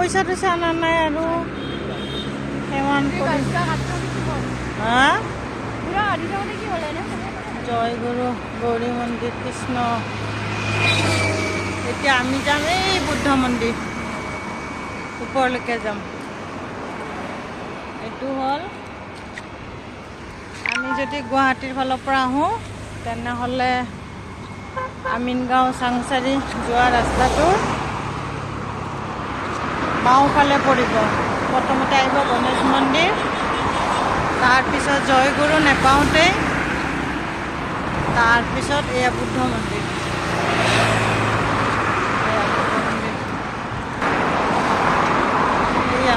পইচা টইচা অনা নাই আৰু সেৱান কৰি হা জয় গুৰু গৌৰী মন্দিৰ কৃষ্ণ এতিয়া আমি যাম এই বুদ্ধ মন্দিৰ ওপৰলৈকে যাম এইটো হ'ল আমি যদি গুৱাহাটীৰ ফালৰ পৰা আহোঁ তেনেহ'লে আমিনগাঁও চাংচাৰি যোৱা ৰাস্তাটোৰ বাওঁফালে পৰিব প্ৰথমতে আহিব গণেশ মন্দিৰ তাৰপিছত জয়গুৰু নেপাওঁতেই তাৰপিছত এয়া বুদ্ধ মন্দিৰ এয়া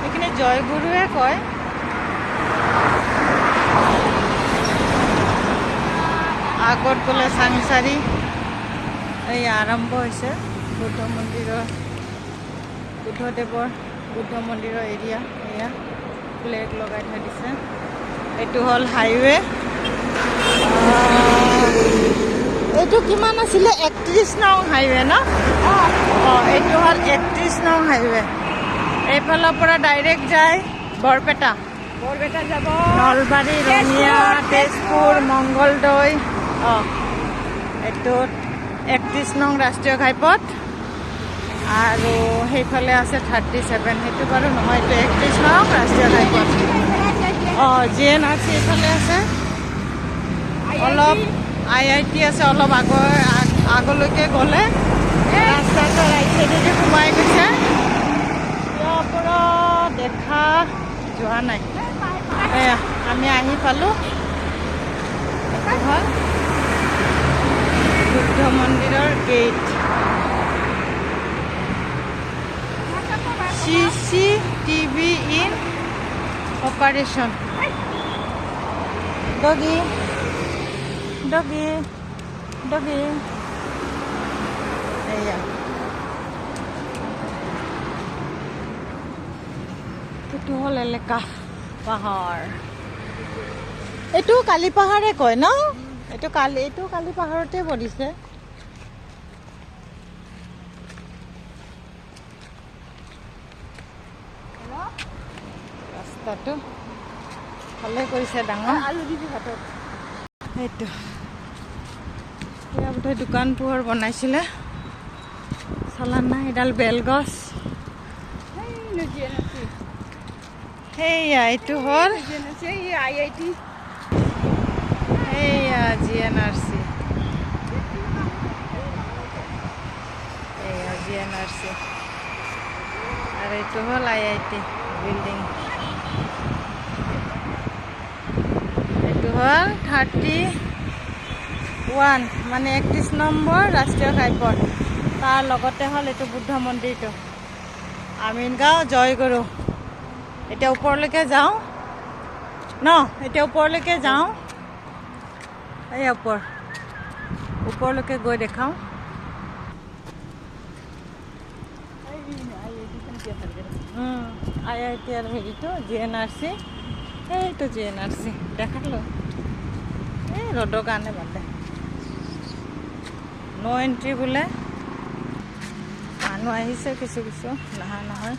এইখিনি জয়গুৰুৱে কয় আগত গ'লে চাংচাৰি এই আৰম্ভ হৈছে বুদ্ধ মন্দিৰৰ বুদ্ধদেৱৰ বুদ্ধ মন্দিৰৰ এৰিয়া এয়া ফ্লেগ লগাই থৈ দিছে এইটো হ'ল হাইৱে এইটো কিমান আছিলে 31 নং হাইৱে ন অঁ এইটো হ'ল 31 নং হাইৱে এইফালৰ পৰা ডাইৰেক্ট যায় বৰপেটা যাব নলবাৰী ৰঙিয়া তেজপুৰ মংগলদৈ অঁ এইটো 31 নং ৰাষ্ট্ৰীয় ঘাইপথ আৰু সেইফালে আছে 37 সেইটো বাৰু নহয় এইটো 31 নং ৰাষ্ট্ৰীয় ঘাইপথ অঁ GNRC এইফালে আছে অলপ IIT আছে অলপ আগলৈকে গ'লে ৰাস্তাটো ৰাইট চাইডেদি সোমাই গৈছে ইয়াৰ পৰা দেখা যোৱা নাই এয়া আমি আহি পালোঁ এইটো হ'ল বুদ্ধ মন্দিৰৰ gate CCTV in operation doggy এয়া এইটো হ'ল এলেকা পাহাৰ এইটো কালি পাহাৰে কয় ন এইটো কালি পাহাৰতে পৰিছে ৰাস্তাটো ভালে কৰিছে ডাঙৰ আলু দিবি ভাতত সেইটো এয়া বোধহয় দোকান পোহৰ বনাইছিলে চালান নাই এডাল বেলগছ সেইয়া এইটো হ'ল IIT এইয়া GNRC এইয়া GNRC আৰু এইটো হ'ল IIT বিল্ডিং এইটো হ'ল 31 মানে 31 নম্বৰ ৰাষ্ট্ৰীয় ঘাইপথ তাৰ লগতে হ'ল এইটো বুদ্ধ মন্দিৰটো আমিনগাঁও জয়গুৰু এতিয়া ওপৰলৈকে যাওঁ ন এতিয়া ওপৰলৈকে যাওঁ এই ওপৰলৈকে গৈ দেখাওঁ IIT আৰু হেৰিটো GNRC এইটো GNRC দেখালোঁ এই ৰ'দৰ কাৰণে বাদে নো এণ্ট্ৰি বোলে মানুহ আহিছে কিছু নহা নহয়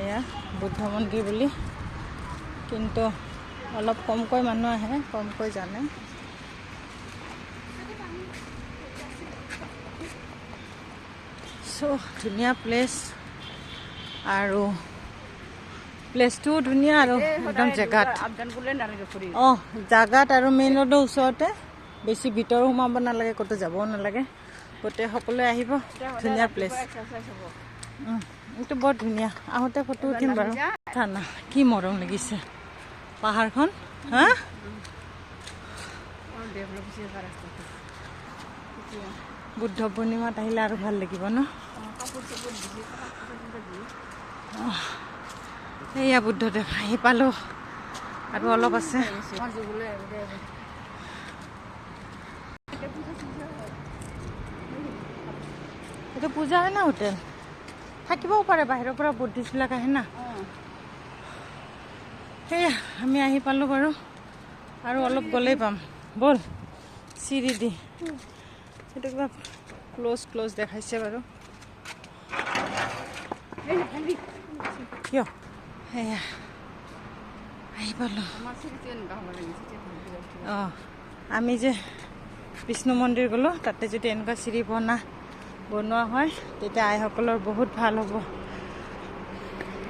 এয়া বুদ্ধ মন্দিৰ বুলি কিন্তু অলপ কমকৈ মানুহ আহে কমকৈ জানে চ' ধুনীয়া প্লেচ আৰু প্লেচটোও ধুনীয়া আৰু একদম জেগাত অঁ জেগাত আৰু মেইন ৰোডৰ ওচৰতে বেছি ভিতৰ সোমাব নালাগে ক'তো যাবও নালাগে গোটেই সকলোৱে আহিব ধুনীয়া প্লেচ এইটো বৰ ধুনীয়া আহোঁতে ফটো উঠিম বাৰু ঠাণ্ডা কি মৰম লাগিছে পাহাৰখন হা বুদ্ধ পূৰ্ণিমাত আহিলে আৰু ভাল লাগিব ন এয়া বুদ্ধদেৱ আহি পালোঁ আৰু অলপ আছে এইটো পূজা হয় না হোটেল থাকিবও পাৰে বাহিৰৰ পৰা বুদ্ধিষ্টবিলাক আহে না সেয়া আমি আহি পালোঁ বাৰু আৰু অলপ গ'লেই পাম ব'ল চিৰি দি এইটো কিবা ক্লোজ দেখাইছে বাৰু কিয় সেয়া আহি পালোঁ অঁ আমি যে বিষ্ণু মন্দিৰ গ'লোঁ তাতে যদি এনেকুৱা চিৰি বনোৱা হয় তেতিয়া আইসকলৰ বহুত ভাল হ'ব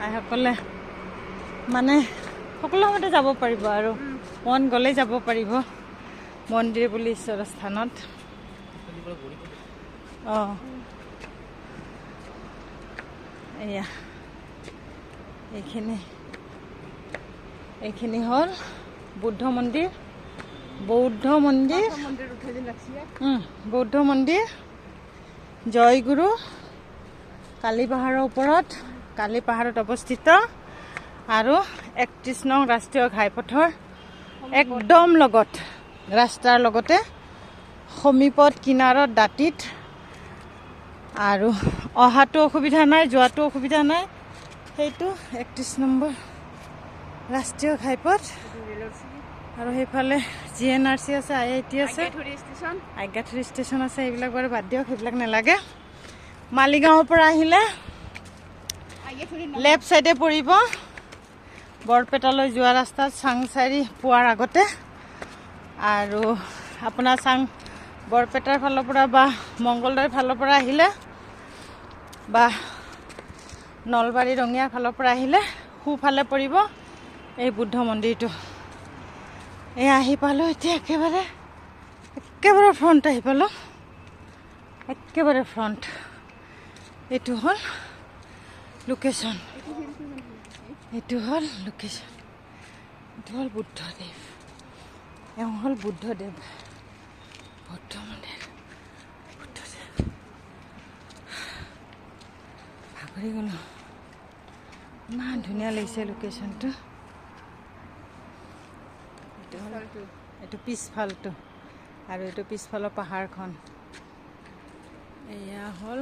আইসকলে মানে সকলো সময়তে যাব পাৰিব আৰু মন গ'লেই যাব পাৰিব মন্দিৰ বুলি ঈশ্বৰৰ স্থানত অঁ এয়া এইখিনি হ'ল বৌদ্ধ মন্দিৰ জয়গুৰু কালি পাহাৰৰ ওপৰত কালি পাহাৰত অৱস্থিত আৰু 31 নং ৰাষ্ট্ৰীয় ঘাইপথৰ একদম লগত ৰাস্তাৰ লগতে সমীপত কিনাৰত দাঁতিত আৰু অহাটো অসুবিধা নাই যোৱাটো অসুবিধা নাই সেইটো 31 নম্বৰ ৰাষ্ট্ৰীয় ঘাইপথ আৰু সেইফালে GNRC আছে IIT আছে আজ্ঞাথুৰি ষ্টেচন আছে এইবিলাক বাৰু বাদ দিয়ক সেইবিলাক নালাগে মালিগাঁৱৰ পৰা আহিলে লেফ্ট চাইডে পৰিব বৰপেটালৈ যোৱা ৰাস্তাত চাংচাৰি পোৱাৰ আগতে আৰু আপোনাৰ বৰপেটাৰ ফালৰ পৰা বা মংগলদৈৰ ফালৰ পৰা আহিলে বা নলবাৰী ৰঙিয়াৰ ফালৰ পৰা আহিলে সোঁফালে পৰিব এই বুদ্ধ মন্দিৰটো এই আহি পালোঁ এতিয়া একেবাৰে ফ্ৰণ্ট আহি পালোঁ একেবাৰে ফ্ৰণ্ট এইটো হ'ল লোকেশ্যন এইটো হ'ল বুদ্ধদেৱ এওঁ হ'ল বুদ্ধদেৱ বৌদ্ধ মন্দিৰ বুদ্ধদেৱ ভাগৰি গ'লোঁ ইমান ধুনীয়া লাগিছে লোকেশ্যনটো এইটো পিছফালটো আৰু এইটো পিছফালৰ পাহাৰখন এয়া হ'ল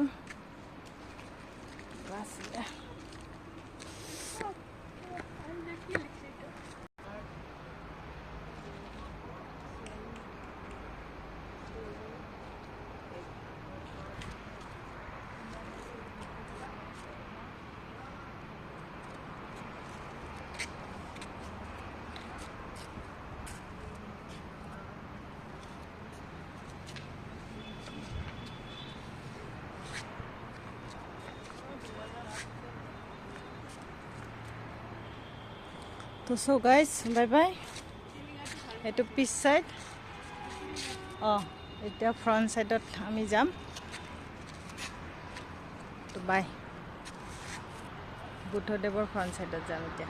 তো সো গাইজ বাই বাই এইটো পিছ চাইড অঁ এতিয়া ফ্ৰণ্ট চাইডত আমি যাম তো বাই বুদ্ধদেৱৰ ফ্ৰণ্ট চাইডত যাম এতিয়া